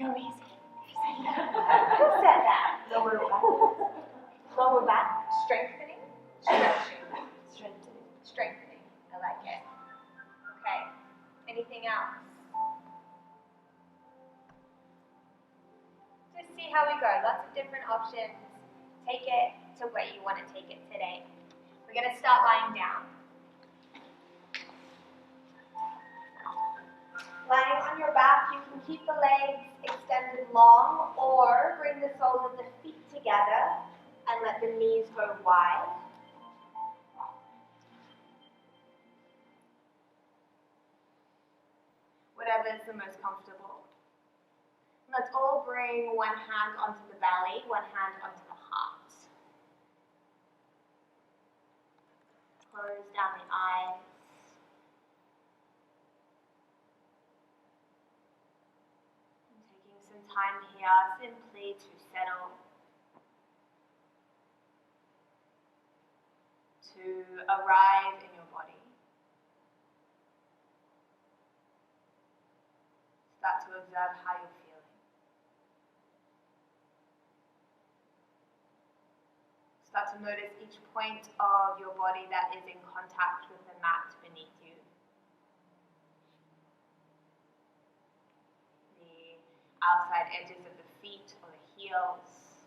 Go easy. Who said that? Lower back. Lower back. Strengthening. Stretching. Strengthening. Strengthening. I like it. Okay. Anything else? Just see how we go. Lots of different options. Take it to where you want to take it today. We're going to start lying down. Lying on your back, you can keep the legs extended long or bring the soles of the feet together and let the knees go wide. Whatever is the most comfortable. Let's all bring one hand onto the belly, one hand onto the heart. Close down the eyes. Time here simply to settle, to arrive in your body. Start to observe how you're feeling. Start to notice each point of your body that is in contact with the mat beneath you. Outside edges of the feet or the heels,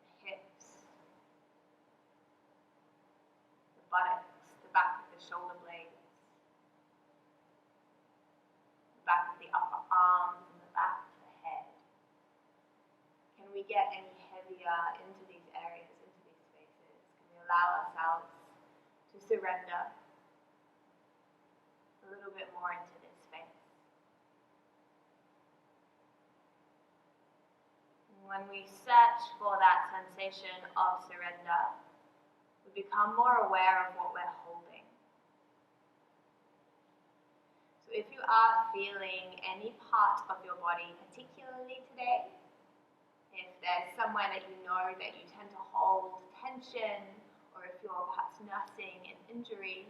the hips, the buttocks, the back of the shoulder blades, the back of the upper arms and the back of the head. Can we get any heavier into these areas, into these spaces? Can we allow ourselves to surrender a little bit more into this? When we search for that sensation of surrender, we become more aware of what we're holding. So if you are feeling any part of your body, particularly today, if there's somewhere that you know that you tend to hold tension, or if you're perhaps nursing an injury,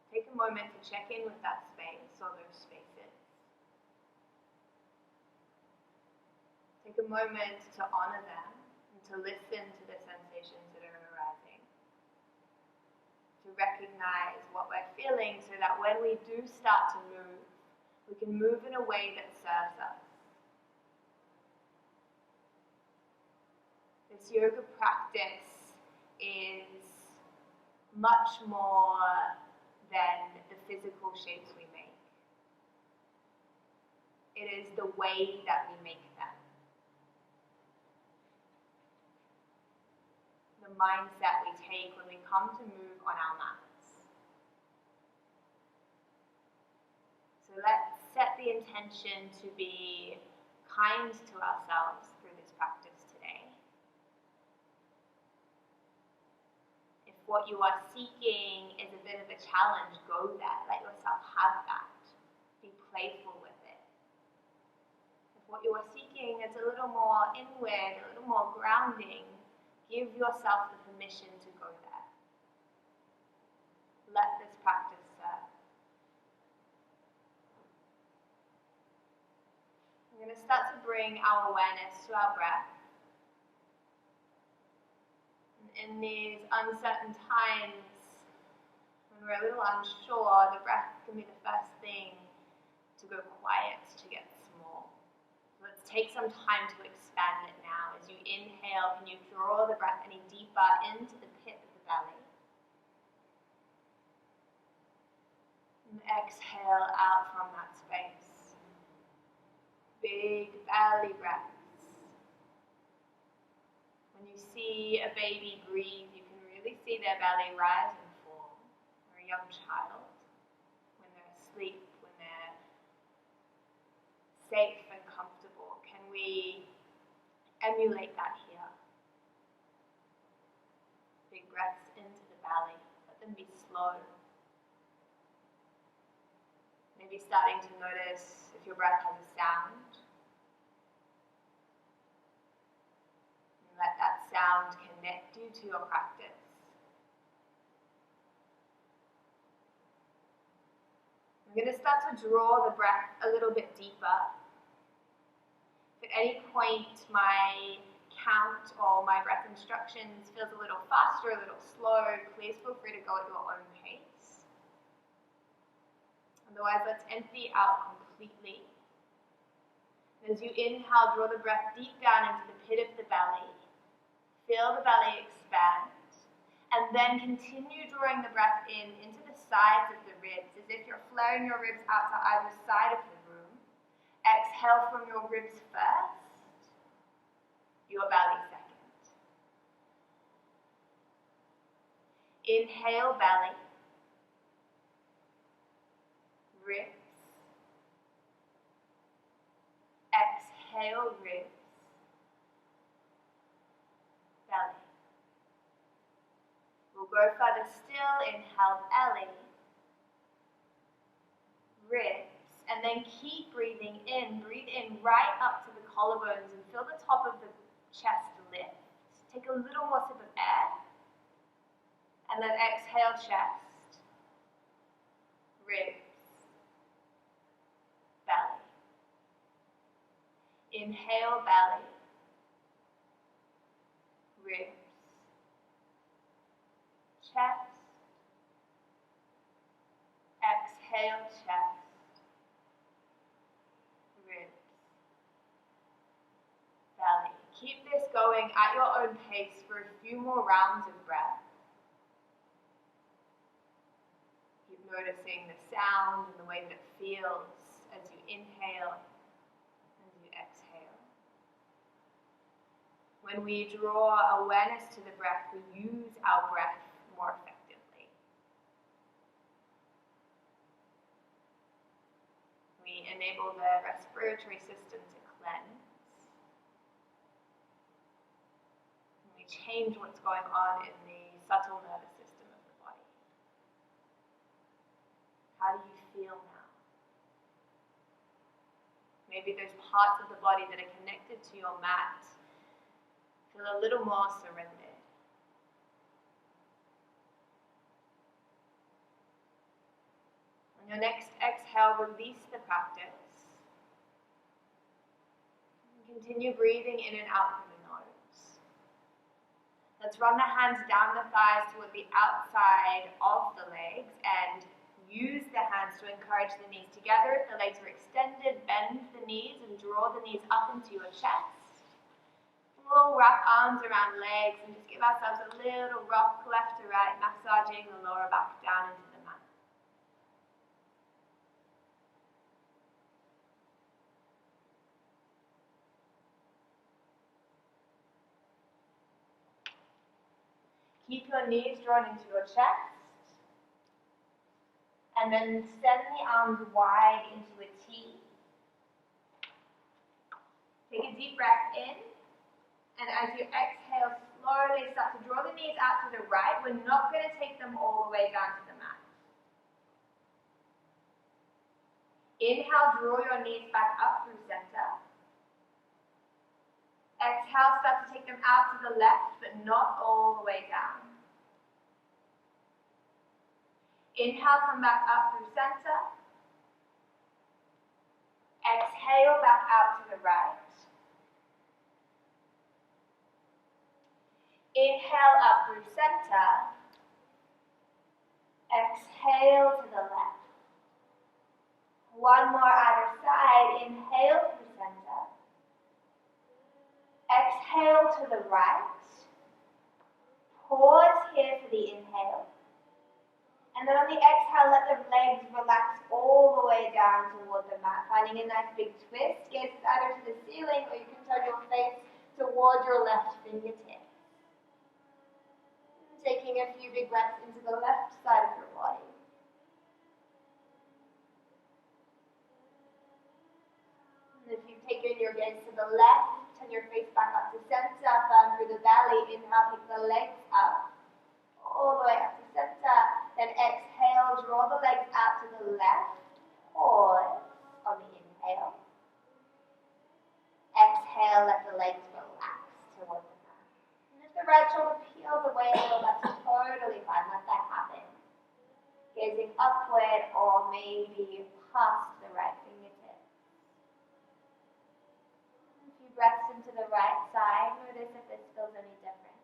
take a moment to check in with that space or those spaces. Take a moment to honor them and to listen to the sensations that are arising. To recognize what we're feeling so that when we do start to move, we can move in a way that serves us. This yoga practice is much more than the physical shapes we make. It is the way that we make them. The mindset we take when we come to move on our mats. So let's set the intention to be kind to ourselves through this practice today. If what you are seeking is a bit of a challenge, go there. Let yourself have that. Be playful with it. If what you are seeking is a little more inward, a little more grounding, give yourself the permission to go there. Let this practice serve. We're going to start to bring our awareness to our breath. And in these uncertain times, when we're a little unsure, the breath can be the first thing to go quiet, to get small. Let's take some time to expand it now. As you inhale, can you draw the breath any deeper into the pit of the belly? And exhale out from that space. Big belly breaths. When you see a baby breathe, you can really see their belly rise and fall. Or a young child, when they're asleep, when they're safe and comfortable. Can we emulate that here? Big breaths into the belly. Let them be slow. Maybe starting to notice if your breath has a sound. And let that sound connect you to your practice. I'm going to start to draw the breath a little bit deeper. If at any point my count or my breath instructions feels a little fast or a little slow, please feel free to go at your own pace. Otherwise, let's empty out completely. As you inhale, draw the breath deep down into the pit of the belly. Feel the belly expand. And then continue drawing the breath in into the sides of the ribs, as if you're flaring your ribs out to either side of the room. Exhale from your ribs first, your belly second. Inhale, belly, ribs. Exhale, ribs, belly. We'll go further still. Inhale, belly, ribs, and then keep breathing in. Breathe in right up to the collarbones and feel the top of the chest lift. Take a little more sip of air, and then exhale, chest, ribs, belly. Inhale, belly, ribs, chest, exhale, chest, ribs, belly. Keep this going at your own pace for a few more rounds of breath. Keep noticing the sound and the way that it feels as you inhale and as you exhale. When we draw awareness to the breath, we use our breath more effectively. We enable the respiratory system to cleanse. And we change what's going on in the subtle nervous system of the body. How do you feel now? Maybe there's parts of the body that are connected to your mat. Feel a little more surrendered. On your next exhale, release the practice. And continue breathing in and out from the nose. Let's run the hands down the thighs toward the outside of the legs and use the hands to encourage the knees together. If the legs are extended, bend the knees and draw the knees up into your chest. We'll wrap arms around legs and just give ourselves a little rock left to right, massaging the lower back down into the mat. Keep your knees drawn into your chest. And then send the arms wide into a T. Take a deep breath in. And as you exhale, slowly start to draw the knees out to the right. We're not going to take them all the way down to the mat. Inhale, draw your knees back up through center. Exhale, start to take them out to the left, but not all the way down. Inhale, come back up through center. Exhale, back out to the right. Inhale, up through center. Exhale to the left. One more either side. Inhale through center. Exhale to the right. Pause here for the inhale. And then on the exhale, let the legs relax all the way down toward the mat, finding a nice big twist. Gaze either to the ceiling or you can turn your face toward your left fingertip. Taking a few big breaths into the left side of your body. And if you've taken your gaze to the left, turn your face back up to center, firm through the belly. Inhale, pick the legs up, all the way up to center. Then exhale, draw the legs out to the left. Pause on the inhale. Exhale, let the legs relax toward the mat. And if the right shoulder peels away a little, that's totally fine. Let that happen. Gazing upward or or maybe past the right fingertip. A few breaths into the right side. Notice if this feels any different.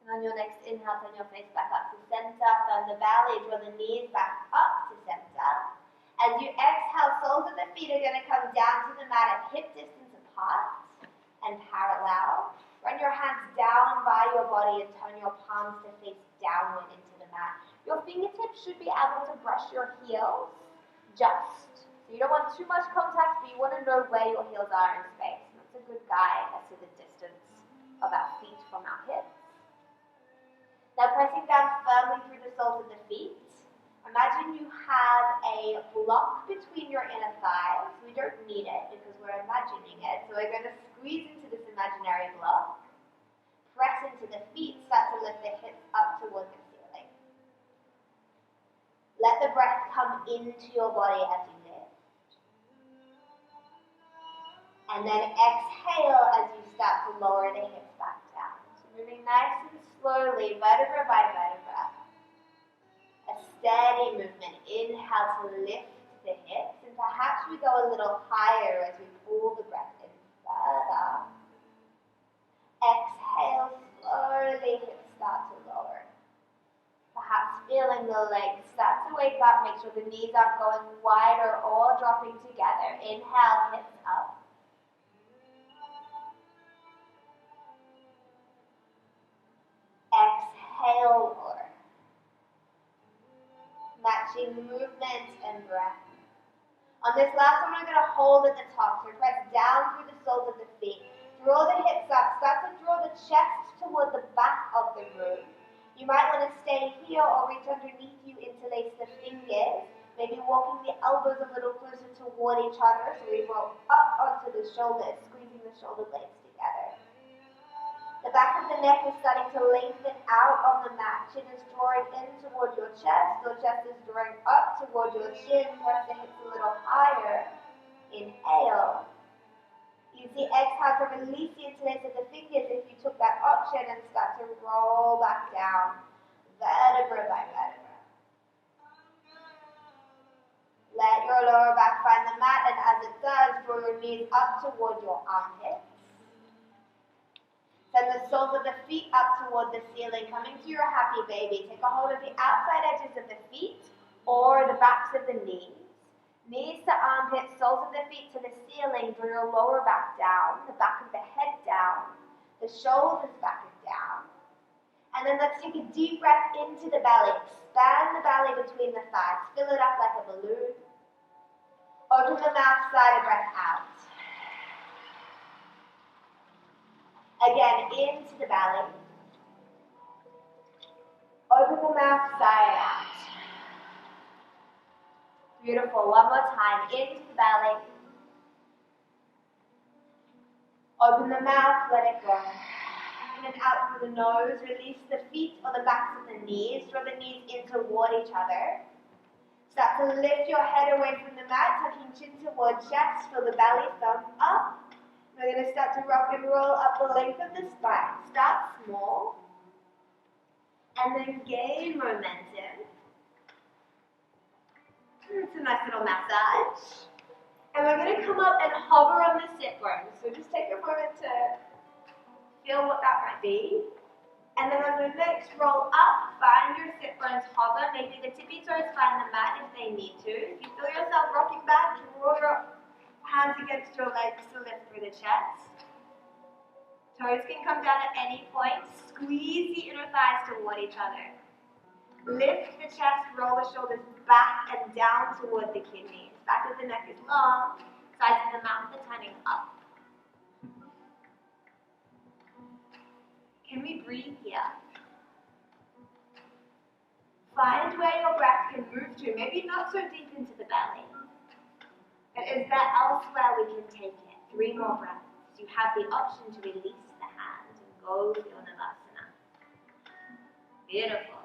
And on your next inhale, turn your face back up to center. From the belly, draw the knees back up to center. As you exhale, soles of the feet are going to come down to the mat at hip distance apart and parallel. Run your hands down by your body and turn your palms to face downward into the mat. Your fingertips should be able to brush your heels just. So you don't want too much contact, but you want to know where your heels are in space. And that's a good guide as to the distance of our feet from our hips. Now pressing down firmly through the soles of the feet. Imagine you have a block between your inner thighs. We don't need it because we're imagining it. So we're going to squeeze into this imaginary block. Press into the feet, start to lift the hips up toward the ceiling. Let the breath come into your body as you lift. And then exhale as you start to lower the hips back down. So moving nice and slowly, vertebra by vertebra. A steady movement. Inhale to lift the hips, and perhaps we go a little higher as we pull the breath in further. Exhale, slowly hips start to lower. Perhaps feeling the legs start to wake up. Make sure the knees aren't going wider or dropping together. Inhale, hips up. Exhale, lower. Matching movement and breath. On this last one, we're going to hold at the top. So press down through the soles of the feet. Draw the hips up. Start to draw the chest toward the back of the room. You might want to stay here or reach underneath you, interlace the fingers. Maybe walking the elbows a little closer toward each other. So we roll up onto the shoulders, squeezing the shoulder blades together. The back of the neck is starting to lengthen out on the mat. Chin is drawing in toward your chest. Your chest is drawing up toward your chin. Press the hips a little higher. Inhale. Use the exhale to release the interlace of the fingers if you took that option and start to roll back down. Vertebra by vertebra. Let your lower back find the mat, and as it does, draw your knees up toward your armpits. Send the soles of the feet up toward the ceiling, coming to your happy baby. Take a hold of the outside edges of the feet or the backs of the knees. Knees to armpits, soles of the feet to the ceiling. Draw your lower back down, the back of the head down, the shoulders back and down. And then let's take a deep breath into the belly. Expand the belly between the thighs. Fill it up like a balloon. Open the mouth, sigh the breath out. Again, into the belly. Open the mouth, sigh it out. Beautiful. One more time. Into the belly. Open the mouth, let it go. In and out through the nose. Release the feet or the backs of the knees. Draw the knees in toward each other. Start to lift your head away from the mat, tucking chin toward chest. Feel the belly, thumb up. We're going to start to rock and roll up the length of the spine. Start small, and then gain momentum. It's a nice little massage. And we're going to come up and hover on the sit bones. So just take a moment to feel what that might be. And then on the next roll up, find your sit bones hover. Maybe the tippy toes find the mat if they need to. If you feel yourself rocking back, draw your hands against your legs to lift through the chest. Toes can come down at any point. Squeeze the inner thighs toward each other. Lift the chest, roll the shoulders back and down toward the kidneys. Back of the neck is long. Sides of the mouth are turning up. Can we breathe here? Find where your breath can move to. Maybe not so deep into the belly. But is there elsewhere we can take it? 3 more breaths. You have the option to release the hand and go to your Navasana. Beautiful.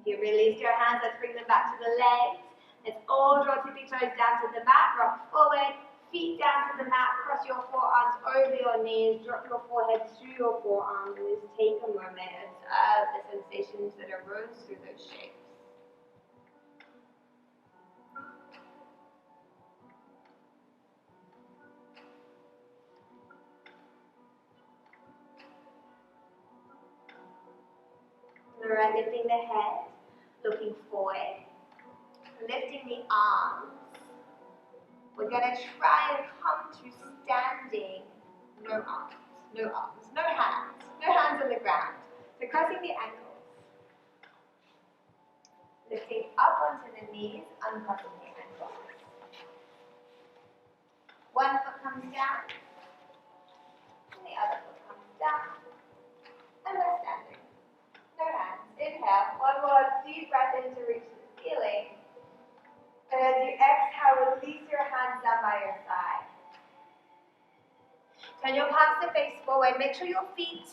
You release your hands, let's bring them back to the legs. Let's all draw tippy toes down to the mat, rock forward, feet down to the mat, cross your forearms over your knees, drop your forehead to your forearms, and just take a moment and observe the sensations that arose through those shapes. Alright, lifting the head, looking forward, lifting the arms. We're going to try and come to standing, no arms, no hands on the ground. So crossing the ankles, lifting up onto the knees, uncrossing the ankles. One foot comes down, and the other foot comes down, and we're standing. No hands. Inhale. One more deep breath in to reach the ceiling. And as you exhale, release your hands down by your side. Turn your palms to face forward. Make sure your feet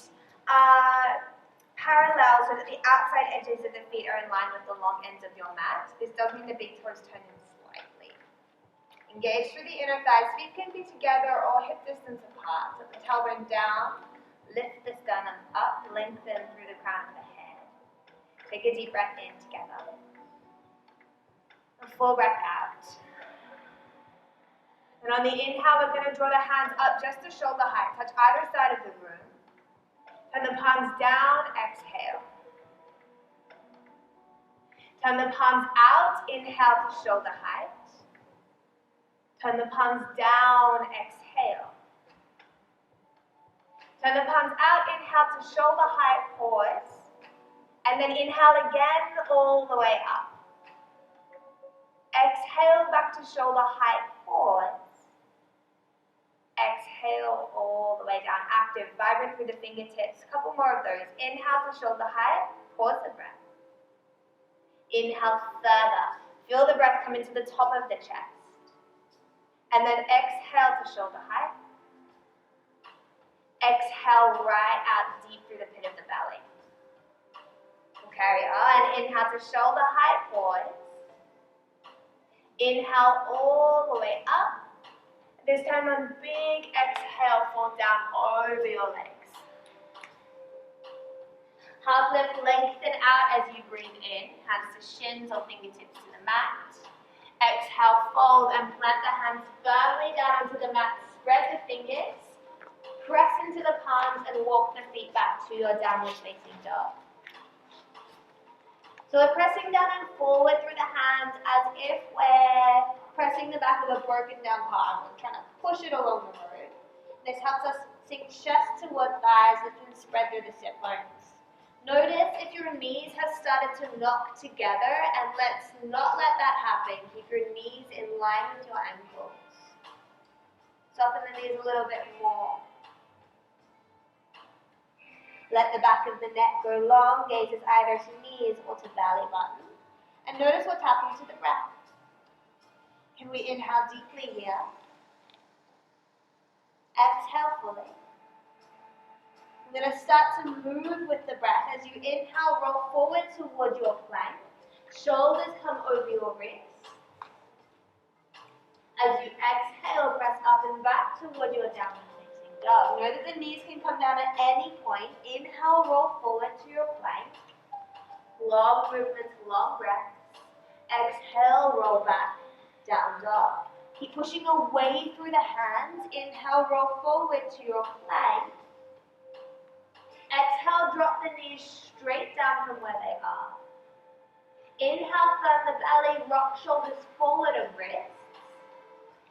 are parallel so that the outside edges of the feet are in line with the long ends of your mat. This does mean the big toes turn in slightly. Engage through the inner thighs. Feet can be together or hip distance apart. Put the tailbone down. Lift the sternum up. Lengthen through the crown of the head. Take a deep breath in together. A full breath out. And on the inhale, we're going to draw the hands up just to shoulder height. Touch either side of the room. Turn the palms down, exhale. Turn the palms out, inhale to shoulder height. Turn the palms down, exhale. Turn the palms out, inhale to shoulder height, pause. And then inhale again, all the way up. Exhale back to shoulder height, pause. Exhale all the way down, active, vibrant through the fingertips. A couple more of those. Inhale to shoulder height, pause the breath. Inhale further. Feel the breath come into the top of the chest. And then exhale to shoulder height. Exhale right out deep through the pit of the belly. Carry on. Inhale to shoulder height, pause. Inhale all the way up. This time on big exhale, fall down over your legs. Half lift, lengthen out as you breathe in. Hands to shins or fingertips to the mat. Exhale, fold and plant the hands firmly down onto the mat. Spread the fingers. Press into the palms and walk the feet back to your downward facing dog. So we're pressing down and forward through the hands as if we're pressing the back of a broken down car. We're trying to push it along the road. This helps us sink chest toward thighs, lift and spread through the sit bones. Notice if your knees have started to knock together, and let's not let that happen. Keep your knees in line with your ankles. Soften the knees a little bit more. Let the back of the neck go long, gazes either to knees or to belly button. And notice what's happening to the breath. Can we inhale deeply here? Exhale fully. I'm going to start to move with the breath. As you inhale, roll forward toward your plank. Shoulders come over your wrists. As you exhale, press up and back toward your downward facing dog. Know that the knees can come down at any point. Inhale, roll forward to your plank. Long movements, long breaths. Exhale, roll back, down dog. Keep pushing away through the hands. Inhale, roll forward to your plank. Exhale, drop the knees straight down from where they are. Inhale, firm the belly, rock shoulders forward of wrists.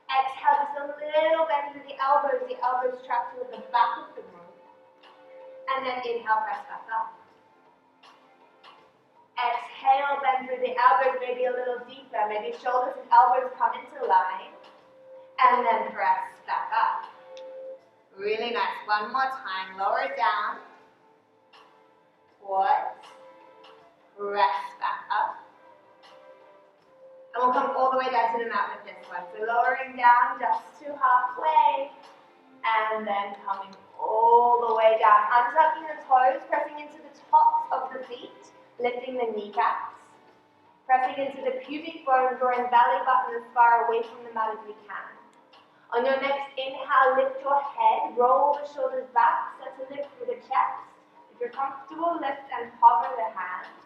Exhale, just a little bend through the elbows trapped toward the back of the room. And then inhale, press back up. Exhale, bend through the elbows, maybe a little deeper. Maybe shoulders and elbows come into line. And then press back up. Really nice. One more time. Lower it down. Pause. Press back up. And we'll come all the way down to the mat with this one. So lowering down just to halfway. And then coming all the way down. Untucking the toes, pressing into the tops of the feet. Lifting the kneecaps. Pressing into the pubic bone, drawing belly button as far away from the mat as we can. On your next inhale, lift your head, roll the shoulders back, start to lift through the chest. If you're comfortable, lift and hover the hands,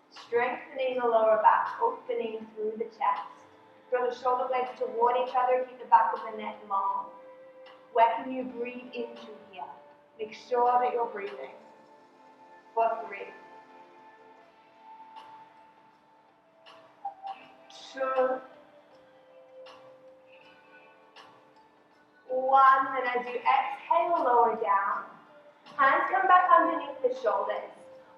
strengthening the lower back, opening through the chest. Draw the shoulder blades toward each other, keep the back of the neck long. Where can you breathe into here? Make sure that you're breathing. For 3, 2, 1, and as you exhale, lower down. Hands come back underneath the shoulders.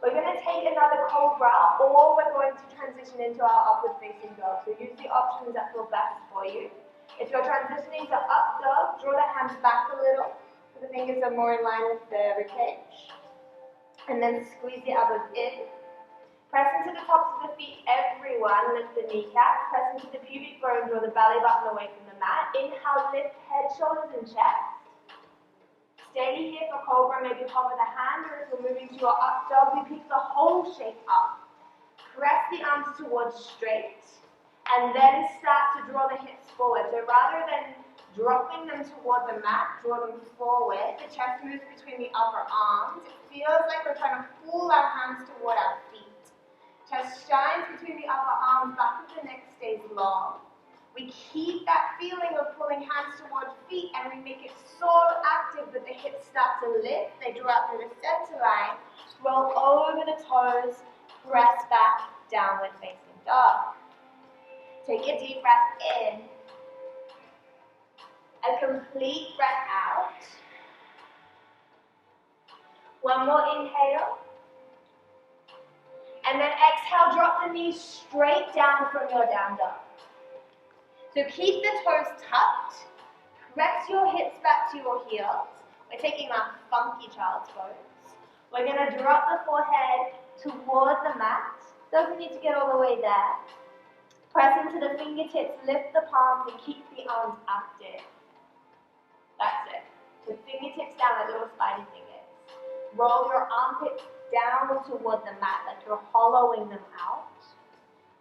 We're going to take another cobra, or we're going to transition into our upward facing dog. So use the options that feel best for you. If you're transitioning to up dog, draw the hands back a little, so the fingers are more in line with the ribcage. And then squeeze the elbows in. Press into the tops of the feet, everyone. Lift the kneecaps. Press into the pubic bone, draw the belly button away from the mat. Inhale, lift head, shoulders, and chest. Stay here for cobra, maybe hover the hand, or if we're moving to your up dog, we pick the whole shape up. Press the arms towards straight, and then start to draw the hips forward. So rather than dropping them toward the mat, draw them forward. The chest moves between the upper arms. It feels like we're trying to pull our hands toward our feet. Chest shines between the upper arms, back of the neck stays long. We keep that feeling of pulling hands towards feet, and we make it so active that the hips start to lift. They draw out through the center line, roll over the toes, press back, downward facing dog. Take a deep breath in. A complete breath out. One more inhale. And then exhale, drop the knees straight down from your down dog. So keep the toes tucked. Press your hips back to your heels. We're taking our funky child's pose. We're going to drop the forehead toward the mat. Doesn't need to get all the way there. Press into the fingertips, lift the palms, and keep the arms active. That's it. So fingertips down like little spidey fingers. Roll your armpits down toward the mat, like you're hollowing them out.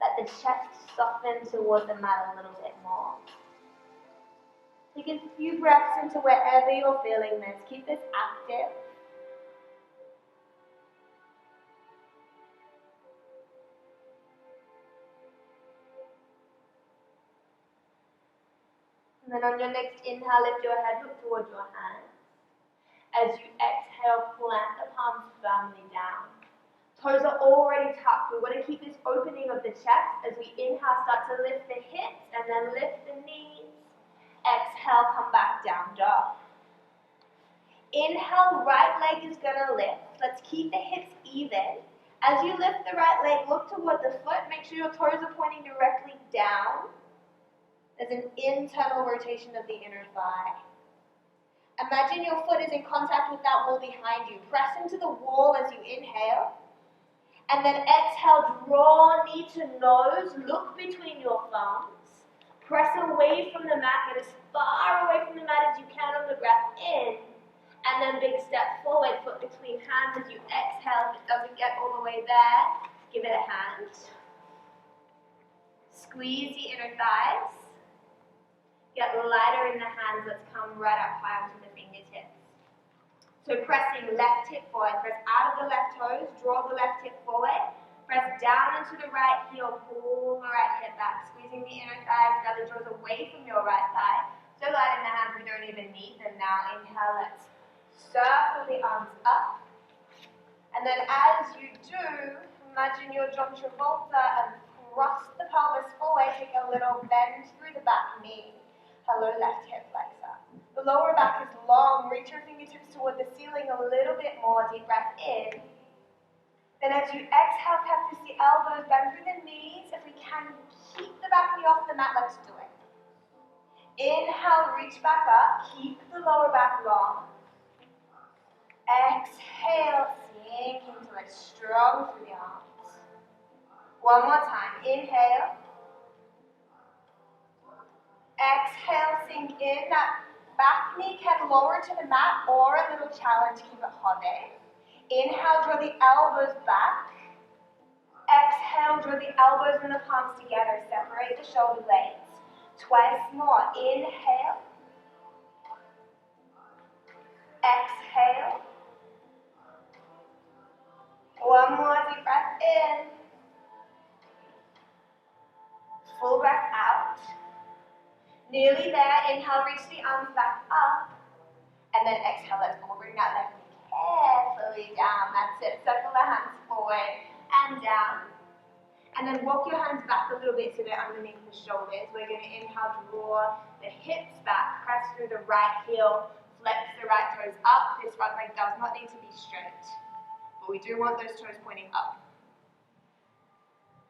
Let the chest soften toward the mat a little bit more. Take a few breaths into wherever you're feeling this. Keep this active. And then on your next inhale, lift your head, look towards your hands. As you exhale, plant the palms firmly down. Toes are already tucked. We want to keep this opening of the chest. As we inhale, start to lift the hips and then lift the knees. Exhale, come back down dog. Inhale, right leg is going to lift. Let's keep the hips even. As you lift the right leg, look toward the foot. Make sure your toes are pointing directly down. There's an internal rotation of the inner thigh. Imagine your foot is in contact with that wall behind you. Press into the wall as you inhale. And then exhale, draw knee to nose. Look between your thumbs. Press away from the mat. Get as far away from the mat as you can on the breath in. And then big step forward, foot between hands as you exhale. If it doesn't get all the way there, give it a hand. Squeeze the inner thighs. Get lighter in the hands. Let's come right up high onto the fingertips. So pressing left hip forward. Press out of the left toes. Draw the left hip forward. Press down into the right heel. Pull the right hip back. Squeezing the inner thighs. Belly draws away from your right thigh. So light in the hands we don't even need them now. Inhale. Let's circle the arms up. And then as you do, imagine you're John Travolta and thrust the pelvis forward. Take a little bend through the back knee. Hello, left hip flexor. The lower back is long. Reach your fingertips toward the ceiling a little bit more. Deep breath in. Then as you exhale, cactus the elbows, bend through the knees. If we can, keep the back knee off the mat. Let's do it. Inhale, reach back up. Keep the lower back long. Exhale, sink into it. Strong through the arms. One more time. Inhale. Exhale, sink in. That back knee can lower to the mat or a little challenge. Keep it holding. Inhale, draw the elbows back. Exhale, draw the elbows and the palms together. Separate the shoulder blades. Twice more. Inhale. Exhale. One more deep breath in. Full breath out. Nearly there. Inhale, reach the arms back up. And then exhale, let's go. Bring that left knee carefully down. That's it. Circle the hands forward and down. And then walk your hands back a little bit so they're underneath the shoulders. We're going to inhale, draw the hips back, press through the right heel, flex the right toes up. This front leg does not need to be straight, but we do want those toes pointing up.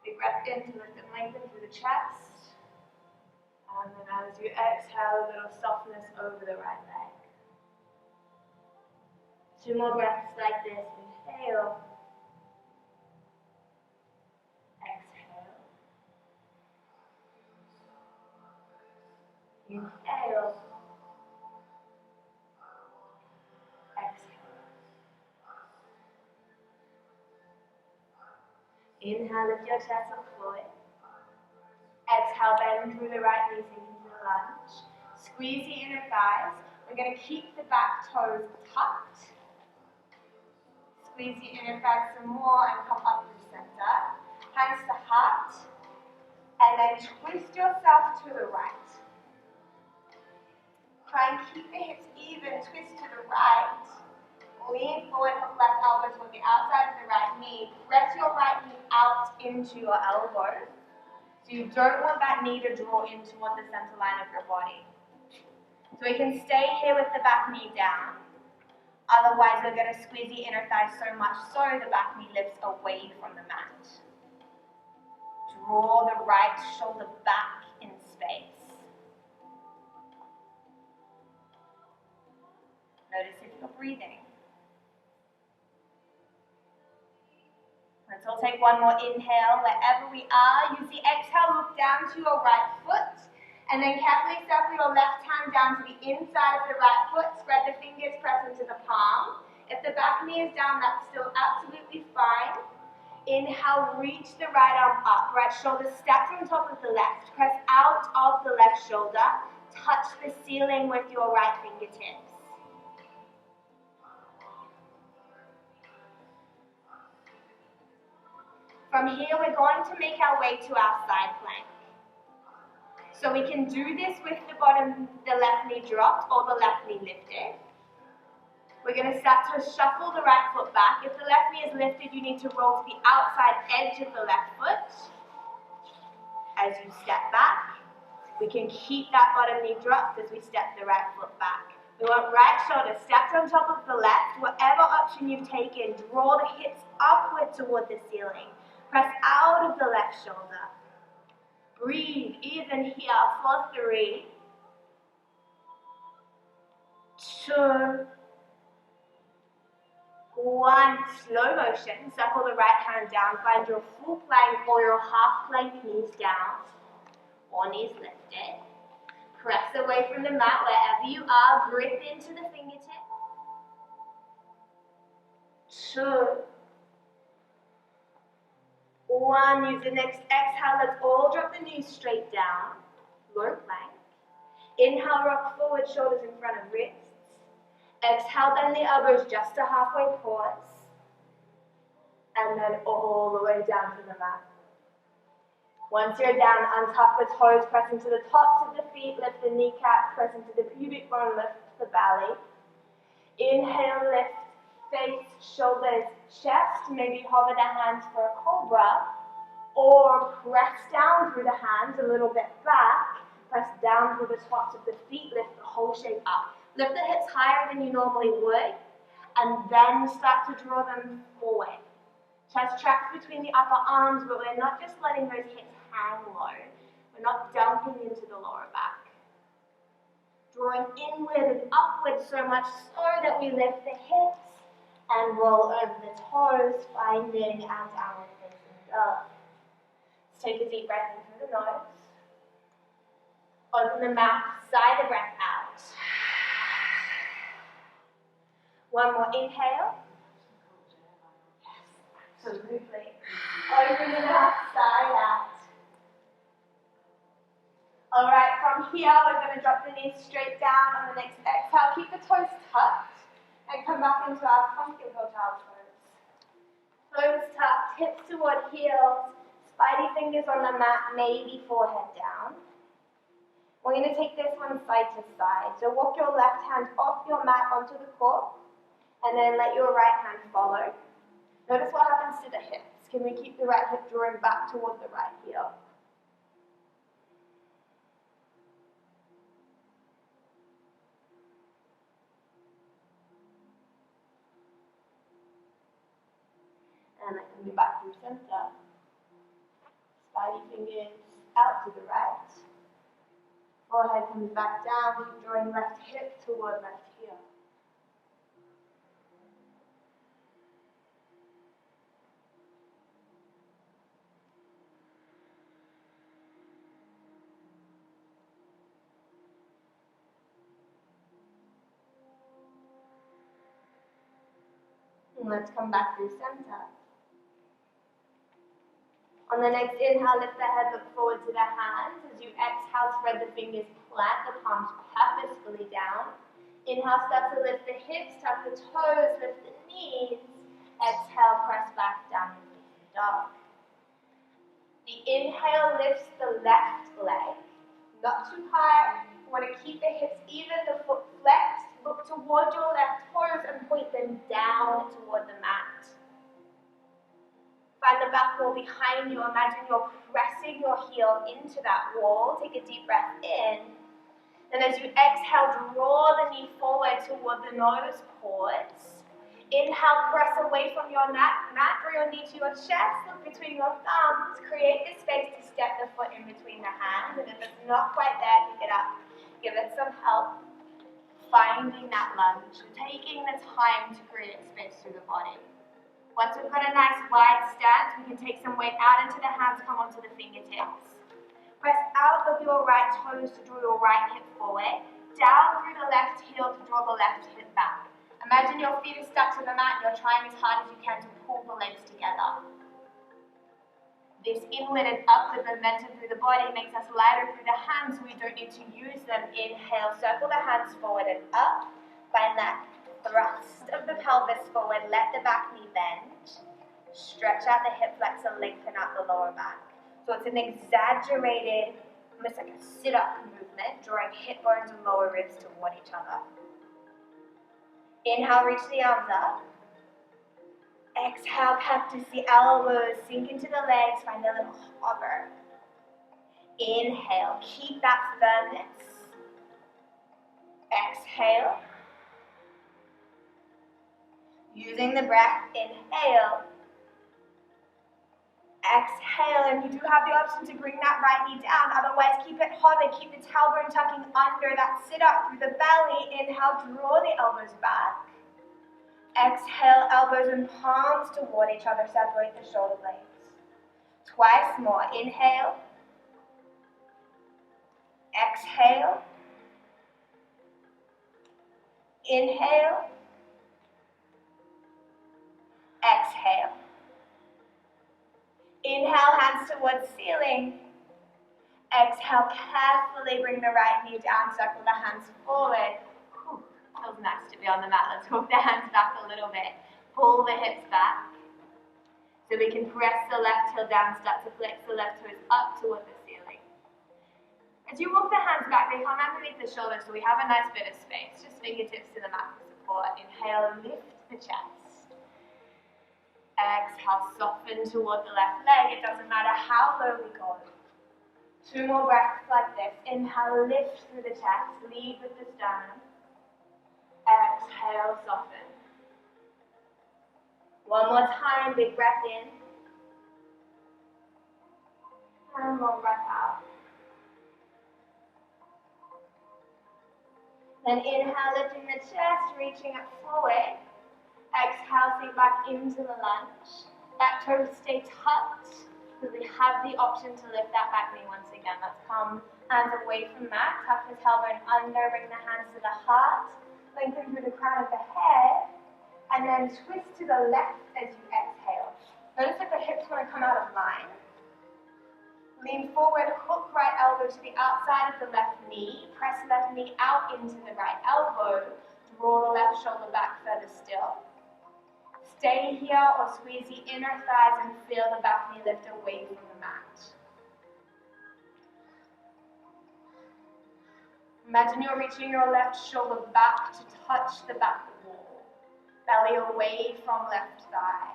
Big breath in to lift and lengthen through the chest. And then as you exhale, a little softness over the right leg. 2 more breaths like this. Inhale. Inhale. Exhale. Inhale, lift your chest up forward. Exhale, bend through the right knee, sink into the lunge. Squeeze the inner thighs. We're going to keep the back toes tucked. Squeeze the inner thighs some more and come up to center. Hands to heart. And then twist yourself to the right. Try and keep the hips even, twist to the right. Lean forward, hook left elbow toward the outside of the right knee. Press your right knee out into your elbow. So you don't want that knee to draw in toward the center line of your body. So we can stay here with the back knee down. Otherwise, we're going to squeeze the inner thigh so much so the back knee lifts away from the mat. Draw the right shoulder back in space. Notice if you're breathing. Let's all take one more inhale wherever we are. Use the exhale, look down to your right foot. And then carefully circle your left hand down to the inside of the right foot. Spread the fingers, press into the palm. If the back knee is down, that's still absolutely fine. Inhale, reach the right arm up. Right shoulder stacked on top of the left. Press out of the left shoulder. Touch the ceiling with your right fingertips. From here, we're going to make our way to our side plank. So we can do this with the left knee dropped or the left knee lifted. We're going to start to shuffle the right foot back. If the left knee is lifted, you need to roll to the outside edge of the left foot. As you step back, we can keep that bottom knee dropped as we step the right foot back. We want right shoulder stacked on top of the left. Whatever option you've taken, draw the hips upward toward the ceiling. Press out of the left shoulder. Breathe, even here, for 3, 2, 1. Slow motion. Circle the right hand down. Find your full plank or your half plank, knees down or knees lifted. Press away from the mat wherever you are. Grip into the fingertips. 2, 1, use the next exhale, let's all drop the knees straight down, low plank. Inhale, rock forward, shoulders in front of wrists. Exhale, bend the elbows just to halfway pause. And then all the way down to the mat. Once you're down, untuck the toes, press into the tops of the feet, lift the kneecaps, press into the pubic bone, lift the belly. Inhale, lift. Face, shoulders, chest, maybe hover the hands for a cobra, or press down through the hands a little bit back, press down through the tops of the feet, lift the whole shape up. Lift the hips higher than you normally would, and then start to draw them forward. Chest tracks between the upper arms, but we're not just letting those hips hang low, we're not dumping into the lower back. Drawing inward and upward so much so that we lift the hips and roll over the toes, finding our downward facing dog. Let's take a deep breath in through the nose. Open the mouth, sigh the breath out. One more inhale. Yes, Absolutely. Open it up, side out. Alright, from here we're going to drop the knees straight down on the next exhale. Keep the toes tucked and come back into our funky little child's pose. Toes tucked, hips toward heels, spidey fingers on the mat, maybe forehead down. We're going to take this one side to side. So walk your left hand off your mat onto the floor and then let your right hand follow. Notice what happens to the hips. Can we keep the right hip drawing back toward the right heel? And then coming back through center. Spidey fingers out to the right. Forehead comes back down, keep drawing left hip toward left heel. And let's come back through center. On the next inhale, lift the head, look forward to the hands. As you exhale, spread the fingers, plant the palms purposefully down. Inhale, start to lift the hips, tuck the toes, lift the knees. Exhale, press back down into the dog. The inhale lifts the left leg, not too high. You want to keep the hips even, the foot flexed. Look toward your left toes and point them down toward the mat. Find the back wall behind you. Imagine you're pressing your heel into that wall. Take a deep breath in. And as you exhale, draw the knee forward toward the nose. Pause. Inhale, press away from your mat. Draw your knee to your chest. Look between your thumbs. Create the space to step the foot in between the hands. And if it's not quite there, pick it up. Give it some help. Finding that lunge. Taking the time to create space through the body. Once we've got a nice wide stance, we can take some weight out into the hands, come onto the fingertips. Press out of your right toes to draw your right hip forward, down through the left heel to draw the left hip back. Imagine your feet are stuck to the mat and you're trying as hard as you can to pull the legs together. This inward and upward momentum through the body makes us lighter through the hands, so we don't need to use them. Inhale, circle the hands forward and up. Find that thrust of the pelvis forward, let the back knee bend. Stretch out the hip flexor, lengthen out the lower back. So it's an exaggerated, almost like a sit-up movement, drawing hip bones and lower ribs toward each other. Inhale, reach the arms up. Exhale, cactus the elbows, sink into the legs, find a little hover. Inhale, keep that firmness. Exhale. Using the breath, inhale. Exhale, and you do have the option to bring that right knee down, otherwise keep it hover, keep the tailbone tucking under that sit up through the belly. Inhale, draw the elbows back. Exhale, elbows and palms toward each other, separate the shoulder blades. Twice more, inhale. Exhale. Inhale. Exhale. Inhale, hands towards ceiling. Exhale, carefully bring the right knee down, circle the hands forward. Whew, feels nice to be on the mat. Let's walk the hands back a little bit. Pull the hips back. So we can press the left heel down, start to flex the left toes up toward the ceiling. As you walk the hands back, they come underneath the shoulders, so we have a nice bit of space. Just fingertips to the mat for support. Inhale, lift the chest. Exhale, soften toward the left leg. It doesn't matter how low we go. 2 more breaths like this. Inhale, lift through the chest. Lead with the sternum. Exhale, soften. One more time, big breath in. And long breath out. Then inhale, lifting the chest, reaching it forward. Exhale, sink back into the lunge. Back toes stay tucked, so we have the option to lift that back knee once again. Let's come hands away from mat, tuck the tailbone under, bring the hands to the heart, lengthen through the crown of the head, and then twist to the left as you exhale. Notice if the hips want to come out of line. Lean forward, hook right elbow to the outside of the left knee. Press left knee out into the right elbow. Draw the left shoulder back further still. Stay here or squeeze the inner thighs and feel the back knee lift away from the mat. Imagine you're reaching your left shoulder back to touch the back wall. Belly away from left thigh.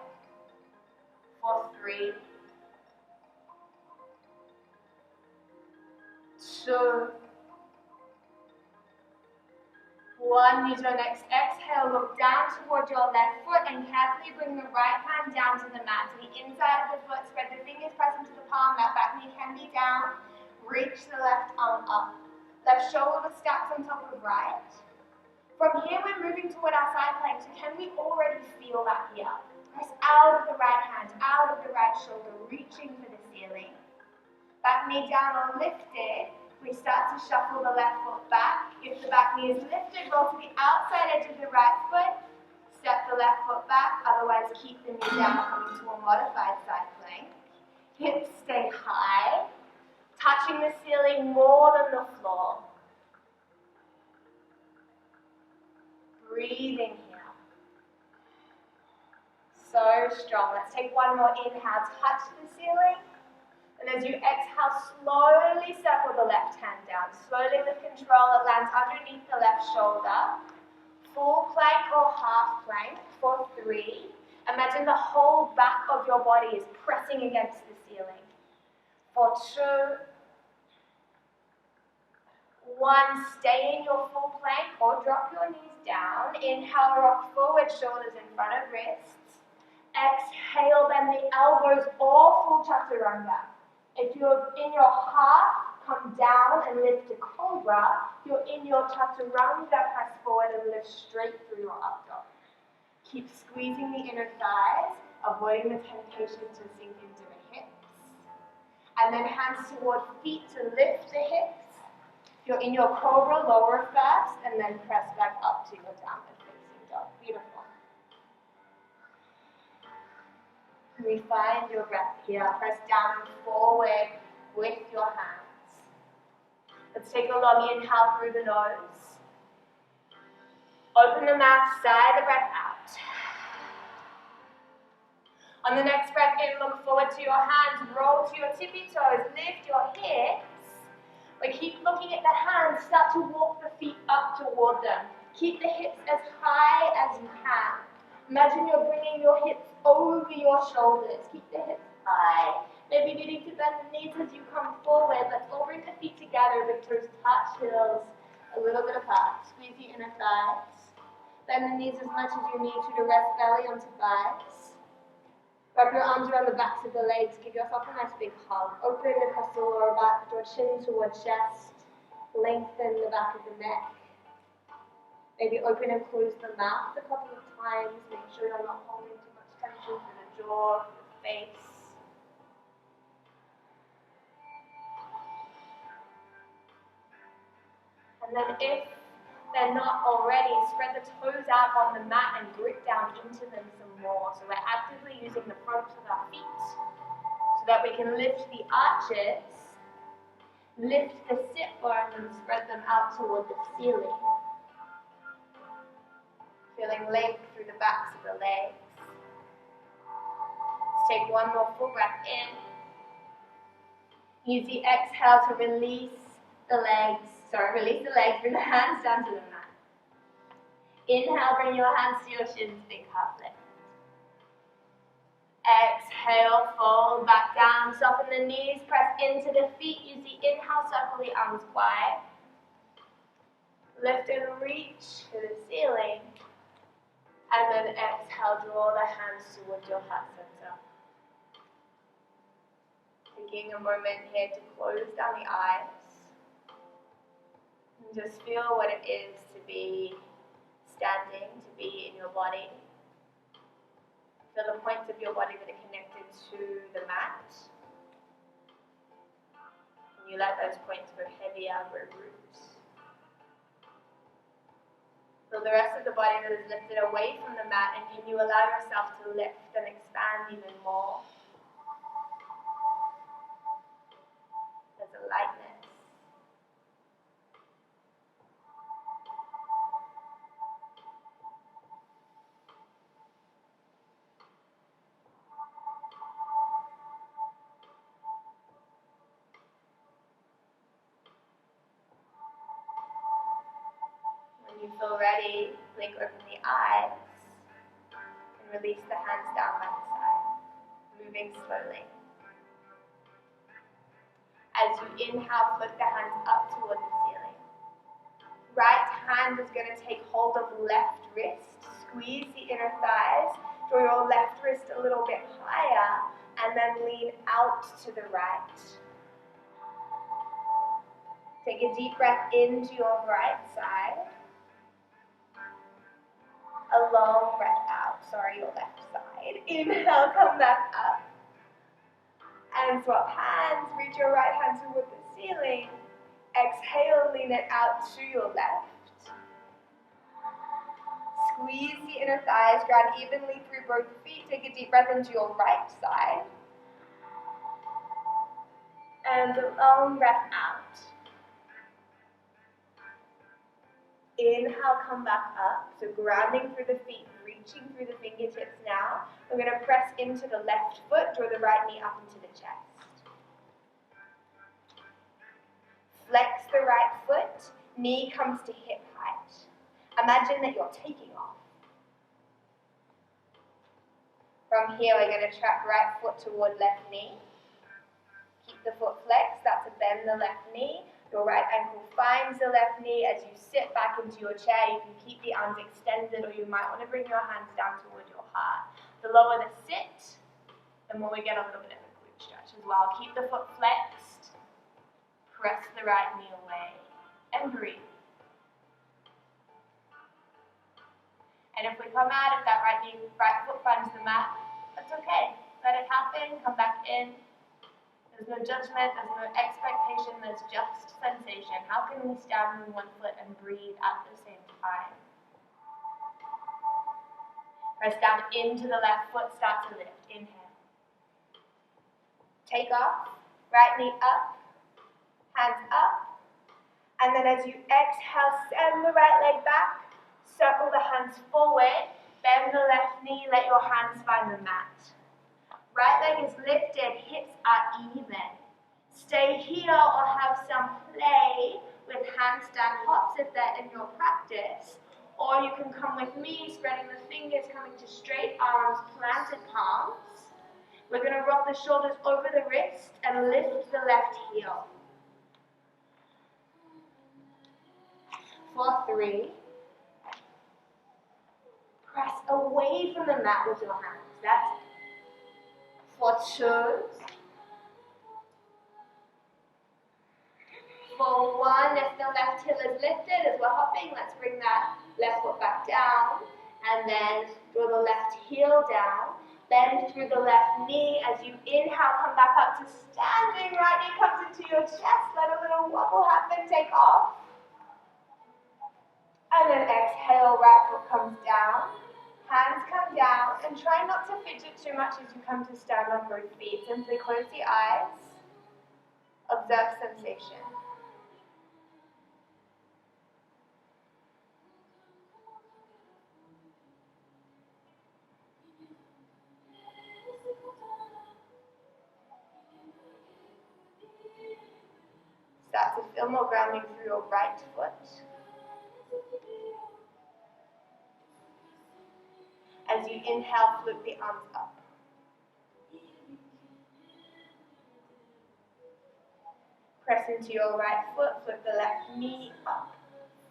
For 3, 2, 1. Use your next exhale. Look down toward your left foot and carefully bring the right hand down to the mat, to the inside of the foot. Spread the fingers, press into the palm. That back knee can be down. Reach the left arm up. Left shoulder stacks on top of right. From here, we're moving toward our side plank. So can we already feel that here? Press out of the right hand, out of the right shoulder, reaching for the ceiling. Back knee down or lifted. We start to shuffle the left foot back. If the back knee is lifted, roll to the outside edge of the right foot. Step the left foot back. Otherwise, keep the knee down, coming to a modified side plank. Hips stay high, touching the ceiling more than the floor. Breathing here. So strong. Let's take one more inhale. Touch the ceiling. And as you exhale, slowly circle the left hand down. Slowly with control, it lands underneath the left shoulder. Full plank or half plank for 3. Imagine the whole back of your body is pressing against the ceiling. For 2, 1, stay in your full plank or drop your knees down. Inhale, rock forward, shoulders in front of wrists. Exhale, bend the elbows or full chaturanga. If you're in your half, come down and lift to cobra. If you're in your chaturanga, press forward and lift straight through your up dog. Keep squeezing the inner thighs, avoiding the temptation to sink into the hips. And then hands toward feet to lift the hips. If you're in your cobra, lower first, and then press back up to your downward facing dog. Beautiful. Refine your breath here. Press down and forward with your hands. Let's take a long inhale through the nose. Open the mouth, sigh the breath out. On the next breath in, look forward to your hands, roll to your tippy toes, lift your hips. But keep looking at the hands, start to walk the feet up toward them. Keep the hips as high as you can. Imagine you're bringing your hips over your shoulders. Keep the hips high. Maybe needing to bend the knees as you come forward. Let's all bring the feet together. The toes touch, heels a little bit apart. Squeeze the inner thighs. Bend the knees as much as you need to rest belly onto thighs. Wrap your arms around the backs of the legs. Give yourself a nice big hug. Open across the lower back. Draw chin toward chest. Lengthen the back of the neck. Maybe open and close the mouth a couple of times. Make sure you're not holding too much tension through the jaw, through the face. And then if they're not already, spread the toes out on the mat and grip down into them some more. So we're actively using the fronts of our feet so that we can lift the arches, lift the sit bones and spread them out toward the ceiling. Feeling length through the backs of the legs. Let's take one more full breath in. Use the exhale to release the legs. Release the legs, bring the hands down to the mat. Inhale, bring your hands to your shins, big half lift. Exhale, fold back down, soften the knees, press into the feet. Use the inhale, circle the arms wide. Lift and reach to the ceiling. And then exhale, draw the hands towards your heart center. Taking a moment here to close down the eyes. And just feel what it is to be standing, to be in your body. Feel the points of your body that are connected to the mat. And you let those points grow heavier, grow roots. Feel the rest of the body that is lifted away from the mat, and can you allow yourself to lift and expand even more? There's a lightness. When you feel ready, blink open the eyes and release the hands down by the side, moving slowly. As you inhale, flip the hands up toward the ceiling. Right hand is going to take hold of left wrist, squeeze the inner thighs, draw your left wrist a little bit higher, and then lean out to the right. Take a deep breath into your right side. A long breath out, your left side. Inhale, come back up. And swap hands, reach your right hand toward the ceiling. Exhale, lean it out to your left. Squeeze the inner thighs, ground evenly through both feet. Take a deep breath into your right side. And a long breath out. Inhale, come back up. So grounding through the feet, reaching through the fingertips now. We're going to press into the left foot, draw the right knee up into the chest. Flex the right foot, knee comes to hip height. Imagine that you're taking off. From here, we're going to track right foot toward left knee. Keep the foot flexed, that's to bend the left knee. Your right ankle finds the left knee. As you sit back into your chair, you can keep the arms extended, or you might want to bring your hands down toward your heart. The lower the sit, the more we get a little bit of a glute stretch as well. Keep the foot flexed. Press the right knee away and breathe. And if we come out, if that right foot finds the mat, that's okay. Let it happen, come back in. There's no judgment, there's no expectation, there's just sensation. How can we stand on one foot and breathe at the same time? Press down into the left foot, start to lift. Inhale. Take off, right knee up, hands up. And then as you exhale, send the right leg back, circle the hands forward, bend the left knee, let your hands find the mat. Right leg is lifted, hips are even. Stay here or have some play with handstand hops if they're in your practice. Or you can come with me, spreading the fingers, coming to straight arms, planted palms. We're going to rock the shoulders over the wrist and lift the left heel. For 3. Press away from the mat with your hands. That's it. For 2. For 1, if the left heel is lifted as we're hopping, let's bring that left foot back down. And then draw the left heel down. Bend through the left knee. As you inhale, come back up to standing. Right knee comes into your chest. Let a little wobble happen. Take off. And then exhale, right foot comes down. Hands come down, and try not to fidget too much as you come to stand on both feet. Simply close the eyes, observe sensation. Start to feel more grounding through your right foot. As you inhale, flip the arms up. Press into your right foot, flip the left knee up.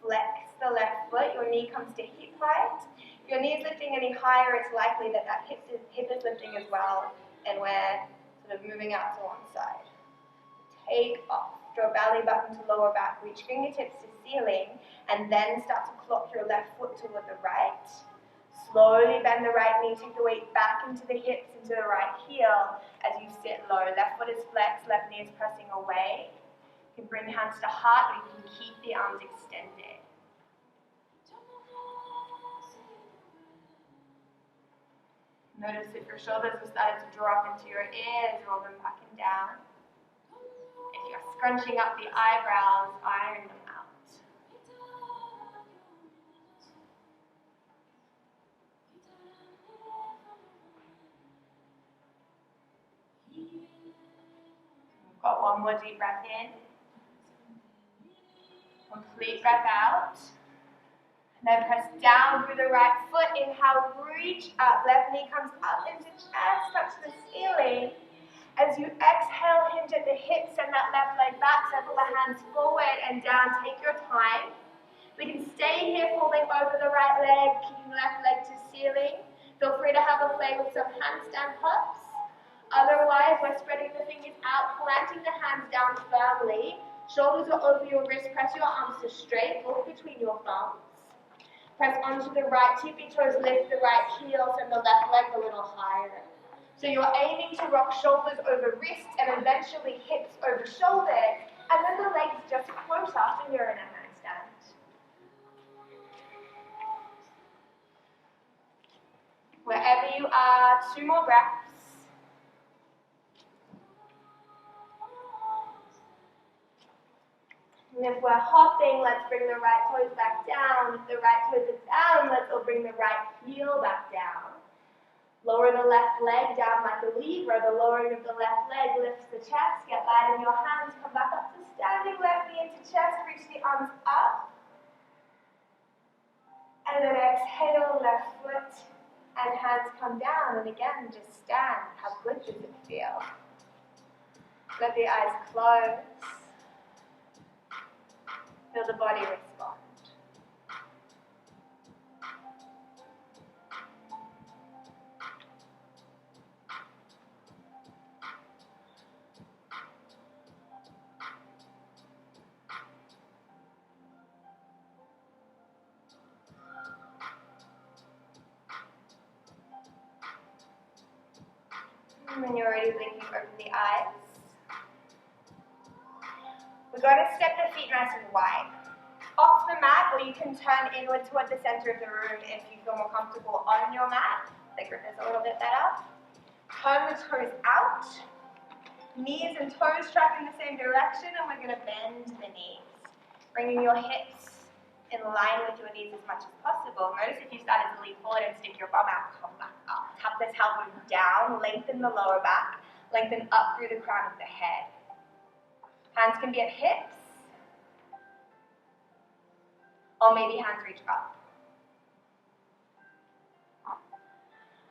Flex the left foot, your knee comes to hip height. If your knee is lifting any higher, it's likely that that hip is lifting as well, and we're sort of moving out to one side. Take off. Draw belly button to lower back, reach fingertips to ceiling, and then start to clock your left foot toward the right. Slowly bend the right knee, take the weight back into the hips, into the right heel as you sit low. Left foot is flexed, left knee is pressing away. You can bring hands to heart, or you can keep the arms extended. Notice if your shoulders have started to drop into your ears, roll them back and down. If you're scrunching up the eyebrows, iron them out. We've got one more deep breath in. Complete breath out. And then press down through the right foot. Inhale, reach up. Left knee comes up into chest, touch the ceiling. As you exhale, hinge at the hips, send that left leg back, circle the hands forward and down. Take your time. We can stay here folding over the right leg, keeping left leg to ceiling. Feel free to have a play with some handstand hops. Otherwise, we're spreading the fingers out, planting the hands down firmly. Shoulders are over your wrist. Press your arms to straight. Look between your thumbs. Press onto the right tippy toes. Lift the right heels and the left leg a little higher. So you're aiming to rock shoulders over wrists and eventually hips over shoulders. And then the legs just float up and you're in a handstand. Wherever you are, 2 more breaths. And if we're hopping, let's bring the right toes back down. If the right toes are down, let's all bring the right heel back down. Lower the left leg down like a Libra. The lowering of the left leg lifts the chest. Get light in your hands. Come back up to standing. Left knee into chest. Reach the arms up. And then exhale, left foot and hands come down. And again, just stand. How good does it feel? Let the eyes close. Feel the body respond. And when you're ready, blinking over the eyes. We're going to step the feet nice and wide. Off the mat, or you can turn inward toward the center of the room if you feel more comfortable on your mat. The grip is a little bit better. Turn the toes out. Knees and toes track in the same direction, and we're going to bend the knees. Bringing your hips in line with your knees as much as possible. Notice if you started to lean forward and stick your bum out, come back up. Tap the tailbone down, lengthen the lower back, lengthen up through the crown of the head. Hands can be at hips, or maybe hands reach up.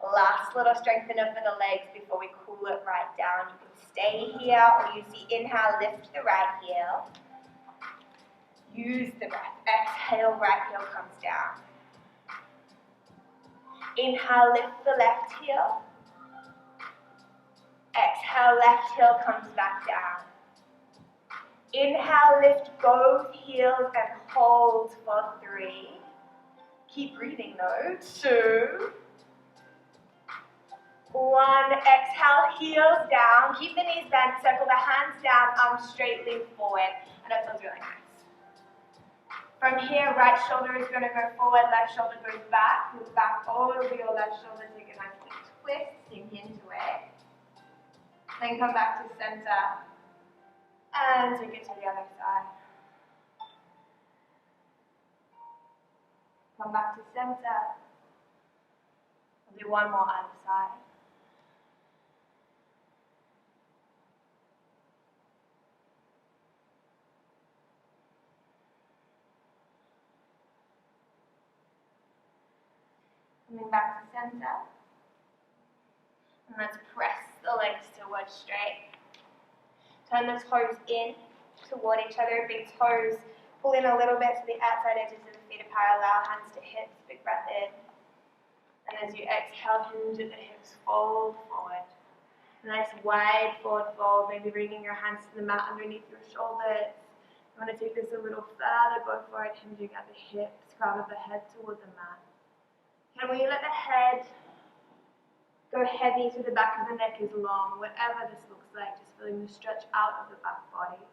Last little strengthener for the legs before we cool it right down. You can stay here, or use the inhale, lift the right heel. Use the breath. Exhale, right heel comes down. Inhale, lift the left heel. Exhale, left heel comes back down. Inhale, lift both heels and hold for 3. Keep breathing though. 2. 1. Exhale, heels down. Keep the knees bent. Circle the hands down. Arms straight, lean forward. And that feels really nice. From here, right shoulder is going to go forward. Left shoulder goes back. Move back over your left shoulder. Take a nice big twist. Sink into it. Then come back to center. And take it to the other side. Come back to center. We'll do one more other side. Coming back to center. And let's press the legs towards straight. Turn the toes in toward each other. Big toes pull in a little bit so the outside edges of the feet are parallel. Hands to hips. Big breath in. And as you exhale, hinge at the hips. Fold forward. Nice wide forward fold. Maybe bringing your hands to the mat underneath your shoulders. You want to take this a little further. Go for it. Hinging at the hips. Crown of the head toward the mat. Can we let the head go heavy so the back of the neck is long? Whatever this looks like, just feeling the stretch out of the back body.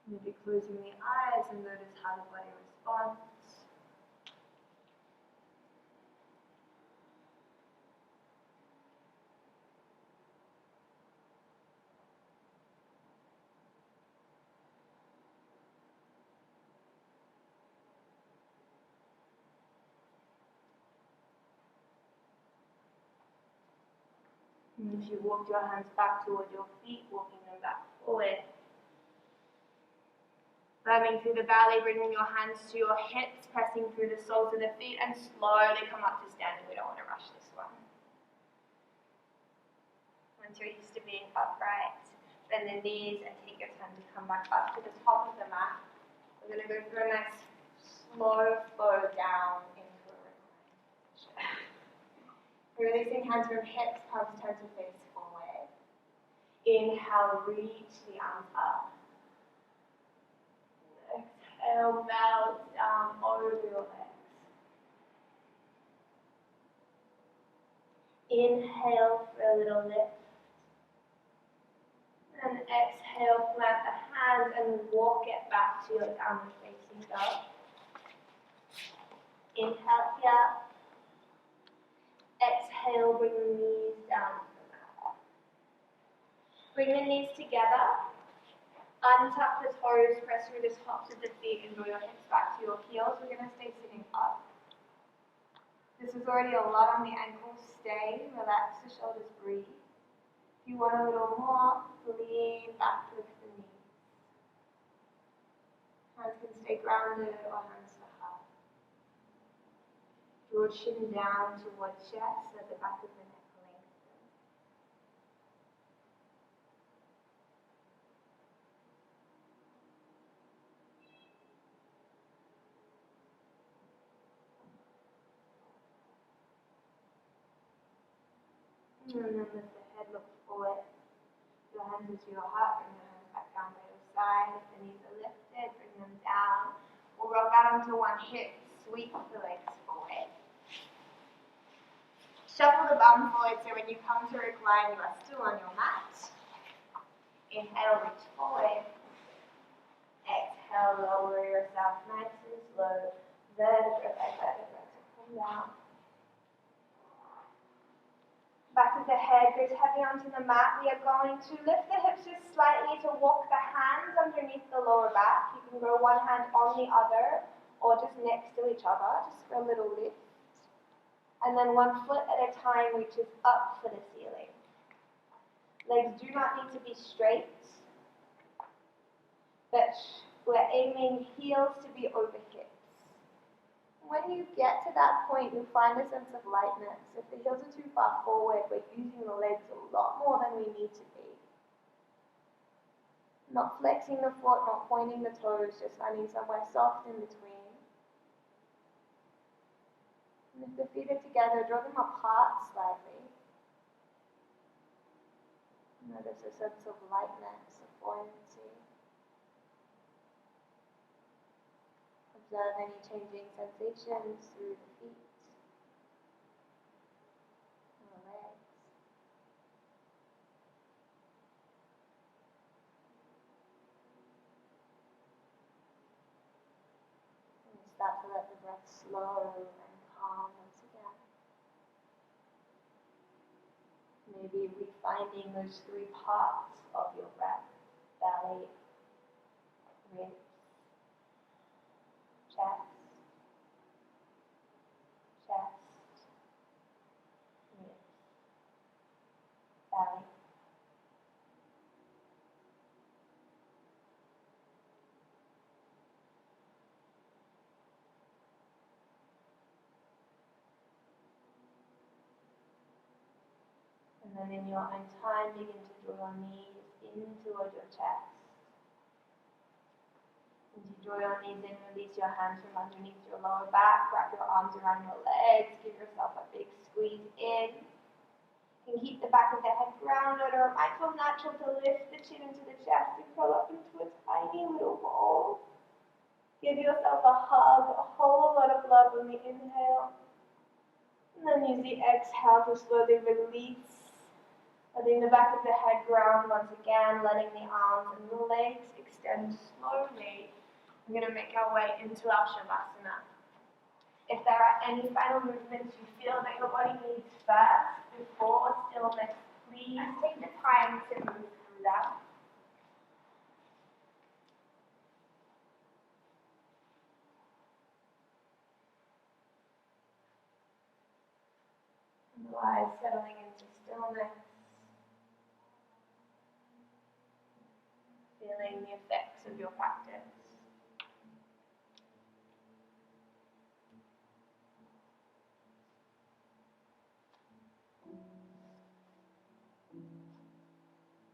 Maybe closing the eyes and notice how the body responds. response. And if you walk your hands back towards your feet, walking them back forward. Firming through the belly, bringing your hands to your hips, pressing through the soles of the feet, and slowly come up to standing. We don't want to rush this one. Once you're used to being upright, bend the knees and take your time to come back up to the top of the mat. We're going to go through a nice slow flow down into a recline. Releasing hands from hips, palms turn to face forward. Inhale, reach the arms up. Exhale, melt down over your legs. Inhale for a little lift. And exhale, plant the hands and walk it back to your downward facing dog. Inhale here. Exhale, bring the knees down to the mat. Bring the knees together. Untuck the toes, press through the tops of the feet and draw your hips back to your heels. We're going to stay sitting up. This is already a lot on the ankles. Stay, relax the shoulders, breathe. If you want a little more, lean back, lift the knees. Hands can stay grounded or hands to heart. Draw chin down towards chest, at the back of the neck lengthens. And then lift the head, look forward. Your hands into your heart, bring your hands back down by your side. If the knees are lifted, bring them down. We'll rock out onto one hip, sweep the legs forward. Shuffle the bum forward so when you come to recline, you are still on your mat. Inhale, reach forward. Exhale, lower yourself nice and slow. Vertebra by vertebra to come down. Back of the head goes heavy onto the mat. We are going to lift the hips just slightly to walk the hands underneath the lower back. You can go one hand on the other or just next to each other, just for a little lift. And then one foot at a time reaches up for the ceiling. Legs do not need to be straight, but we're aiming heels to be over hips. When you get to that point, you find a sense of lightness. If the heels are too far forward, we're using the legs a lot more than we need to be. Not flexing the foot, not pointing the toes, just finding somewhere soft in between. And if the feet are together, draw them apart slightly. Notice a sense of lightness, of buoyancy. Observe any changing sensations through the feet and the legs. And start to let the breath slow and calm once again. Maybe refinding those three parts of your breath: belly, ribs, chest, ribs, belly. And then in your own time, begin to draw your knees in towards your chest. As you draw your knees in, release your hands from underneath your lower back, wrap your arms around your legs, give yourself a big squeeze in. You can keep the back of the head grounded, or it might feel natural to lift the chin into the chest and curl up into a tiny little ball. Give yourself a hug, a whole lot of love on the inhale. And then use the exhale to slowly release. Letting the back of the head ground once again, letting the arms and the legs extend slowly We're going to make our way into our Shavasana. If there are any final movements you feel that your body needs first before stillness, please take the time to move through that. Otherwise, settling into stillness, feeling the effects of your practice.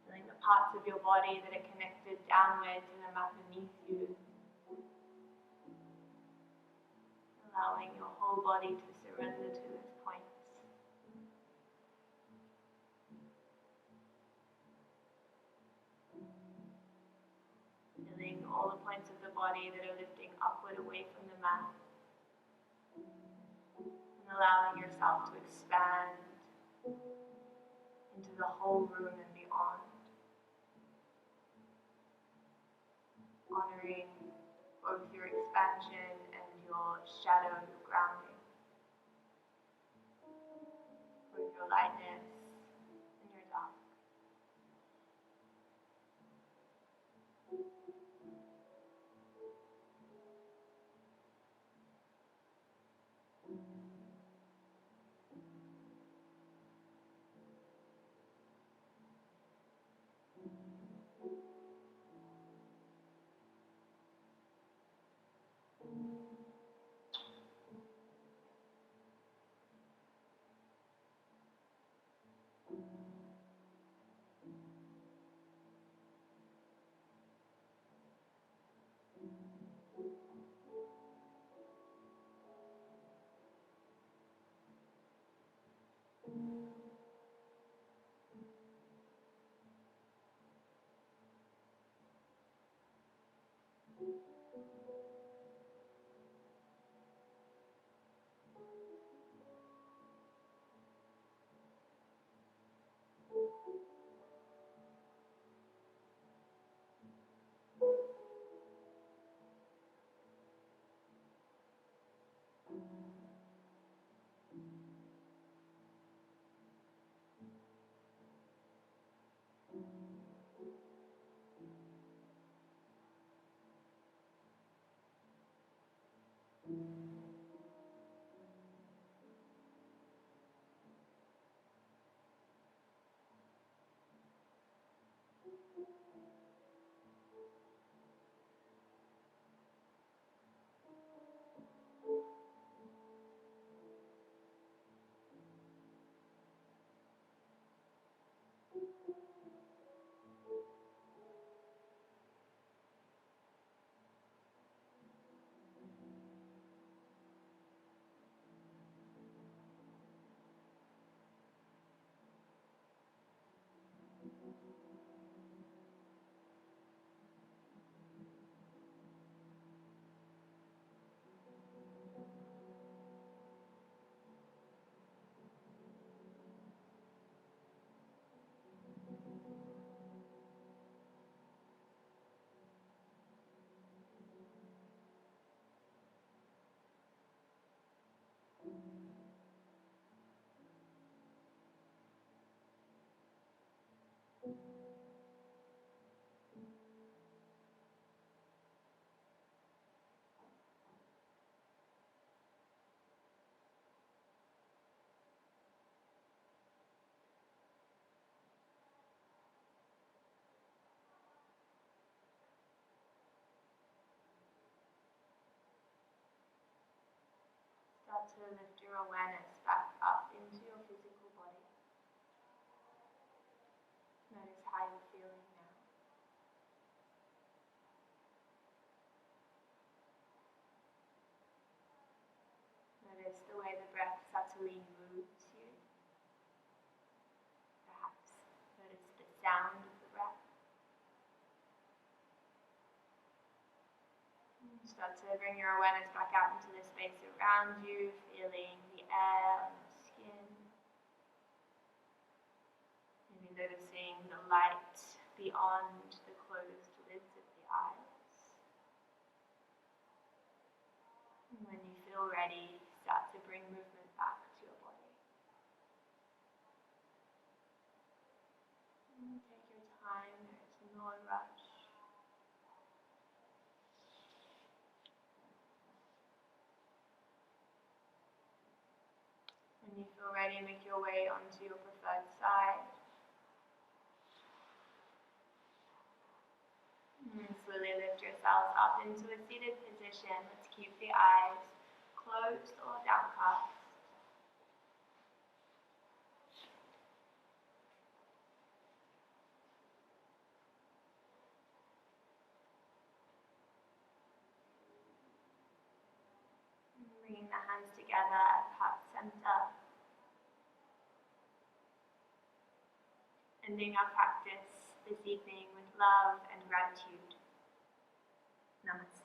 Feeling the parts of your body that are connected downwards to the mat beneath you. Allowing your whole body to surrender to those points. Feeling all the points of the body that are lifting upward away from the mat. And allowing yourself to expand into the whole room and beyond. Honoring both your expansion and your shadow, your grounding. Both your lightness and your dark. Start to lift your awareness back up into your physical body. Notice how you're feeling now. Notice the way the breath subtly moves you. Perhaps notice the sound of the breath. Start to bring your awareness back out into the space around you, feeling the air on your skin. Maybe noticing the light beyond the closed lids of the eyes. feel ready, start to bring movement back to your body. Take your time, there's no rush. When you feel ready, make your way onto your preferred side. And slowly lift yourselves up into a seated position. Let's keep the eyes closed or downcast. And bringing the hands together at heart center. Ending our practice this evening with love and gratitude. Namaste.